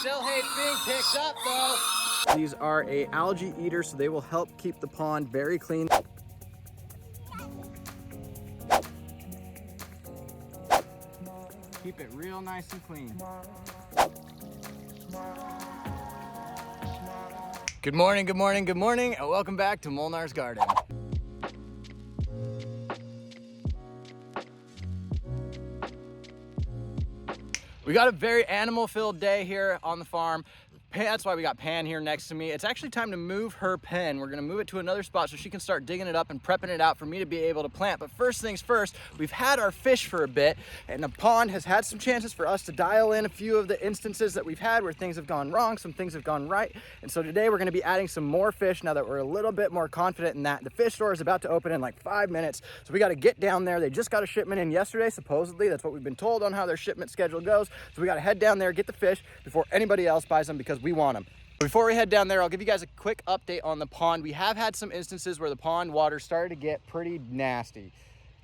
still hates being picked up though. These are a algae eater, so they will help keep the pond very clean. Keep it real nice and clean. Good morning, good morning, good morning, and welcome back to Molnar's Garden. We got a very animal-filled day here on the farm. That's why we got Pan here next to me. It's actually time to move her pen. We're gonna move it to another spot so she can start digging it up and prepping it out for me to be able to plant. But first things first, we've had our fish for a bit, and the pond has had some chances for us to dial in a few of the instances that we've had where things have gone wrong, some things have gone right. And so today we're gonna be adding some more fish now that we're a little bit more confident in that. The fish store is about to open in like 5 minutes, so we gotta get down there. They just got a shipment in yesterday, supposedly. That's what we've been told on how their shipment schedule goes. So we gotta head down there, get the fish before anybody else buys them because we want them. Before we head down there, I'll give you guys a quick update on the pond. We have had some instances where the pond water started to get pretty nasty.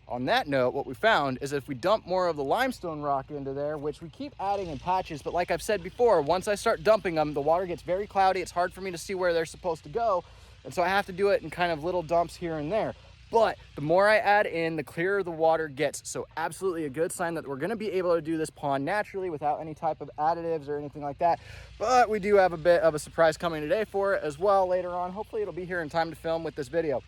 On that note, what we found is if we dump more of the limestone rock into there, which we keep adding in patches, but like I've said before, once I start dumping them, the water gets very cloudy. It's hard for me to see where they're supposed to go. And so I have to do it in kind of little dumps here and there. But the more I add in, the clearer the water gets. So absolutely a good sign that we're gonna be able to do this pond naturally without any type of additives or anything like that. But we do have a bit of a surprise coming today for it as well later on. Hopefully it'll be here in time to film with this video.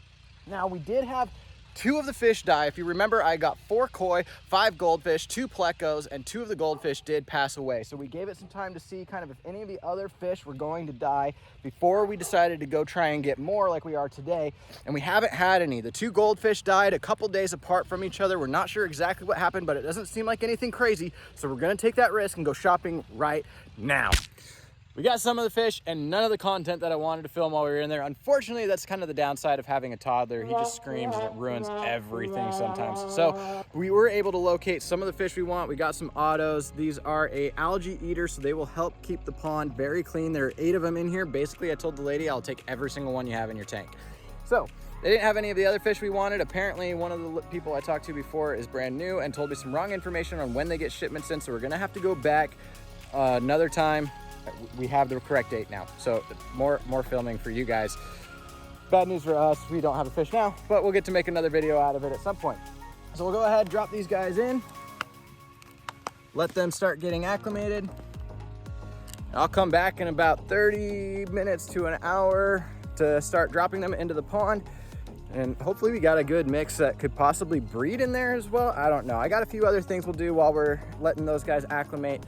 Now we did have 2 of the fish die. If you remember, I got 4 koi, 5 goldfish, 2 plecos, and 2 of the goldfish did pass away. So we gave it some time to see kind of if any of the other fish were going to die before we decided to go try and get more like we are today. And we haven't had any. The 2 goldfish died a couple days apart from each other. We're not sure exactly what happened, but it doesn't seem like anything crazy. So we're gonna take that risk and go shopping right now. We got some of the fish and none of the content that I wanted to film while we were in there. Unfortunately, that's kind of the downside of having a toddler. He just screams and it ruins everything sometimes. So we were able to locate some of the fish we want. We got some autos. These are a algae eater, so they will help keep the pond very clean. There are 8 of them in here. Basically, I told the lady, I'll take every single one you have in your tank. So they didn't have any of the other fish we wanted. Apparently, one of the people I talked to before is brand new and told me some wrong information on when they get shipments in. So we're gonna have to go back another time. We have the correct date now, so more filming for you guys. Bad news for us, we don't have a fish now, but we'll get to make another video out of it at some point. So we'll go ahead, drop these guys in, let them start getting acclimated. I'll come back in about 30 minutes to an hour to start dropping them into the pond, and hopefully we got a good mix that could possibly breed in there as well. I don't know. I got a few other things we'll do while we're letting those guys acclimate.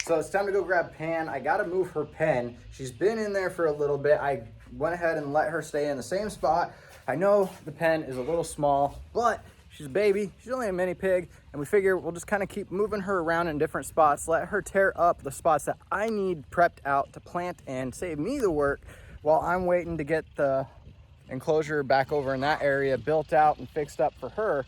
So it's time to go grab Pan. I gotta move her pen. She's been in there for a little bit. I went ahead and let her stay in the same spot. I know the pen is a little small, but she's a baby. She's only a mini pig, and we figure we'll just kind of keep moving her around in different spots, let her tear up the spots that I need prepped out to plant and save me the work while I'm waiting to get the enclosure back over in that area built out and fixed up for her.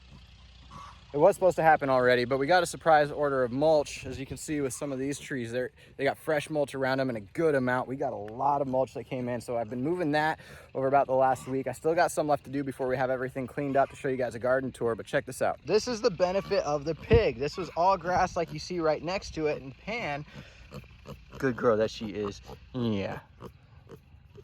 It was supposed to happen already, but we got a surprise order of mulch. As you can see with some of these trees, they got fresh mulch around them in a good amount. We got a lot of mulch that came in, so I've been moving that over about the last week. I still got some left to do before we have everything cleaned up to show you guys a garden tour, but check this out. This is the benefit of the pig. This was all grass like you see right next to it, and Pan, good girl that she is, yeah.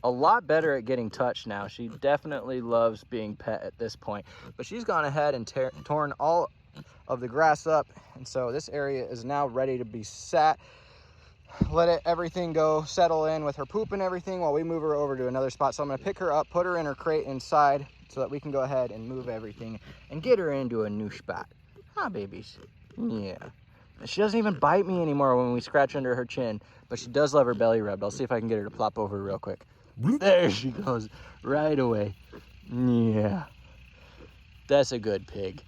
A lot better at getting touched now. She definitely loves being pet at this point, but she's gone ahead and torn all of the grass up. And so this area is now ready to be sat. Let everything go settle in with her poop and everything while we move her over to another spot. So I'm gonna pick her up, put her in her crate inside so that we can go ahead and move everything and get her into a new spot. Huh, babies? Yeah. She doesn't even bite me anymore when we scratch under her chin, but she does love her belly rubbed. I'll see if I can get her to plop over real quick. There she goes, right away. Yeah. That's a good pig.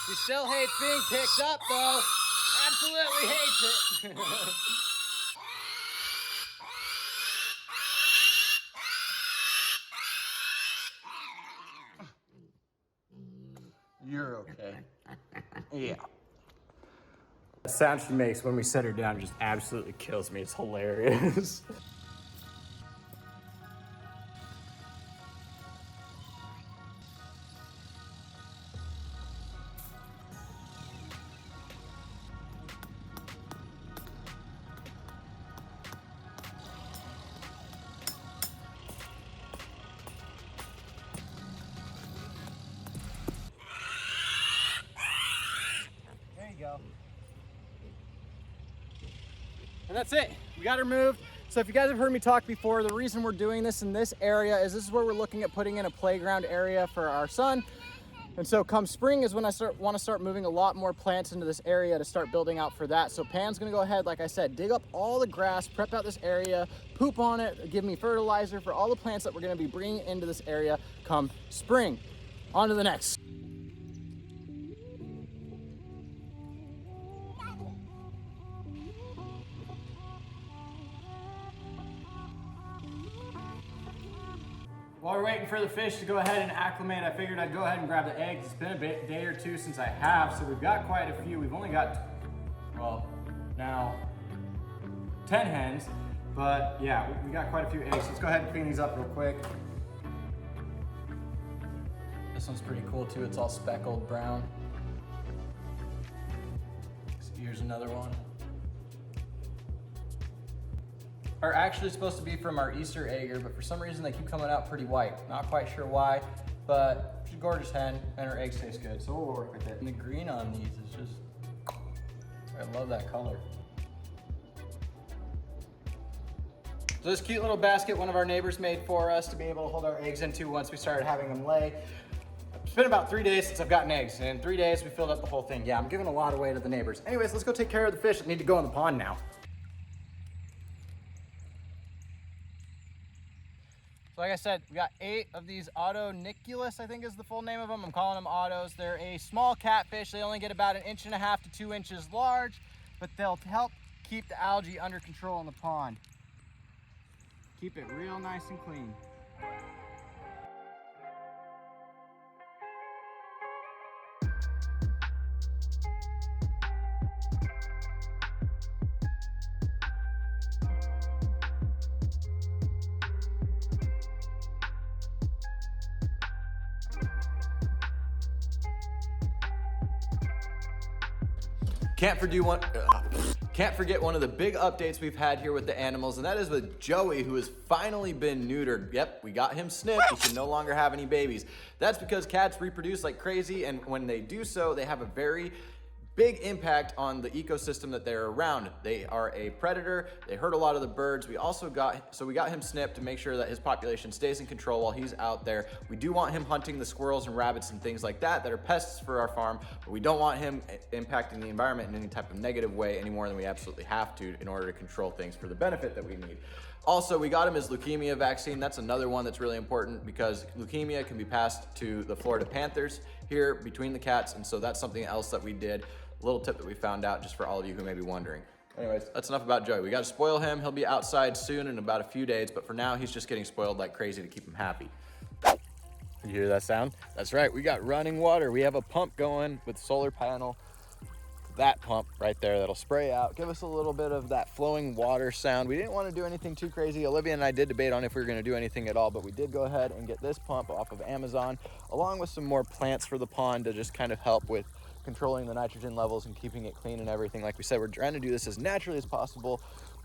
She still hates being picked up, though. Absolutely hates it. You're okay. Yeah. The sound she makes when we set her down just absolutely kills me. It's hilarious. There you go. And that's it. We got her moved. So if you guys have heard me talk before, the reason we're doing this in this area is this is where we're looking at putting in a playground area for our son. And so come spring is when I want to start moving a lot more plants into this area to start building out for that. So Pan's gonna go ahead, like I said, dig up all the grass, prep out this area, poop on it, give me fertilizer for all the plants that we're gonna be bringing into this area come spring. On to the next. While we're waiting for the fish to go ahead and acclimate, I figured I'd go ahead and grab the eggs. It's been a day or two since I have, so we've got quite a few. We've only got, well, now 10 hens, but yeah, we got quite a few eggs. Let's go ahead and clean these up real quick. This one's pretty cool too. It's all speckled brown. So here's another one. Are actually supposed to be from our Easter egger, but for some reason they keep coming out pretty white. Not quite sure why, but she's a gorgeous hen and her eggs taste good, so we'll work with it. And the green on these is just, I love that color. So this cute little basket one of our neighbors made for us to be able to hold our eggs into once we started having them lay. It's been about 3 days since I've gotten eggs, and in 3 days we filled up the whole thing. Yeah, I'm giving a lot away to the neighbors. Anyways, let's go take care of the fish that need to go in the pond now. So like I said, we got 8 of these autoniculus, I think is the full name of them. I'm calling them autos. They're a small catfish. They only get about 1.5 inches to 2 inches large, but they'll help keep the algae under control in the pond. Keep it real nice and clean. Can't forget one of the big updates we've had here with the animals, and that is with Joey, who has finally been neutered. Yep, we got him snipped. He can no longer have any babies. That's because cats reproduce like crazy, and when they do so, they have a very big impact on the ecosystem that they're around. They are a predator. They hurt a lot of the birds. We got him snipped to make sure that his population stays in control while he's out there. We do want him hunting the squirrels and rabbits and things like that are pests for our farm, but we don't want him impacting the environment in any type of negative way any more than we absolutely have to in order to control things for the benefit that we need. Also, we got him his leukemia vaccine. That's another one that's really important because leukemia can be passed to the Florida Panthers here between the cats, and so that's something else that we did. A little tip that we found out just for all of you who may be wondering. Anyways, that's enough about Joey. We got to spoil him. He'll be outside soon in about a few days, but for now, he's just getting spoiled like crazy to keep him happy. You hear that sound? That's right, we got running water. We have a pump going with solar panel. That pump right there that'll spray out, give us a little bit of that flowing water sound. We didn't want to do anything too crazy. Olivia and I did debate on if we were going to do anything at all, but we did go ahead and get this pump off of Amazon, along with some more plants for the pond to just kind of help with controlling the nitrogen levels and keeping it clean and everything. Like we said, we're trying to do this as naturally as possible.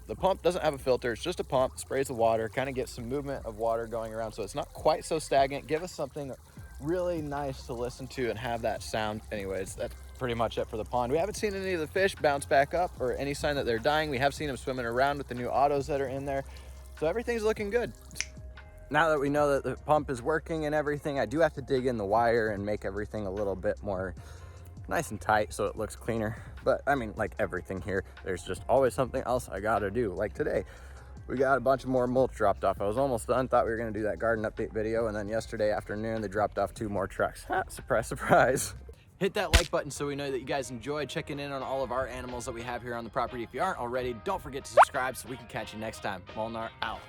The pump doesn't have a filter, it's just a pump, sprays the water, kind of gets some movement of water going around so it's not quite so stagnant. Give us something really nice to listen to and have that sound. Anyways, that's pretty much it for the pond. We haven't seen any of the fish bounce back up or any sign that they're dying. We have seen them swimming around with the new autos that are in there. So everything's looking good. Now that we know that the pump is working and everything, I do have to dig in the wire and make everything a little bit more nice and tight so it looks cleaner. But I mean, like everything here, there's just always something else I gotta do. Like today, we got a bunch of more mulch dropped off. I was almost done, thought we were gonna do that garden update video, and then yesterday afternoon, they dropped off 2 more trucks. Surprise, surprise. Hit that like button so we know that you guys enjoyed checking in on all of our animals that we have here on the property. If you aren't already, don't forget to subscribe so we can catch you next time. Molnar out.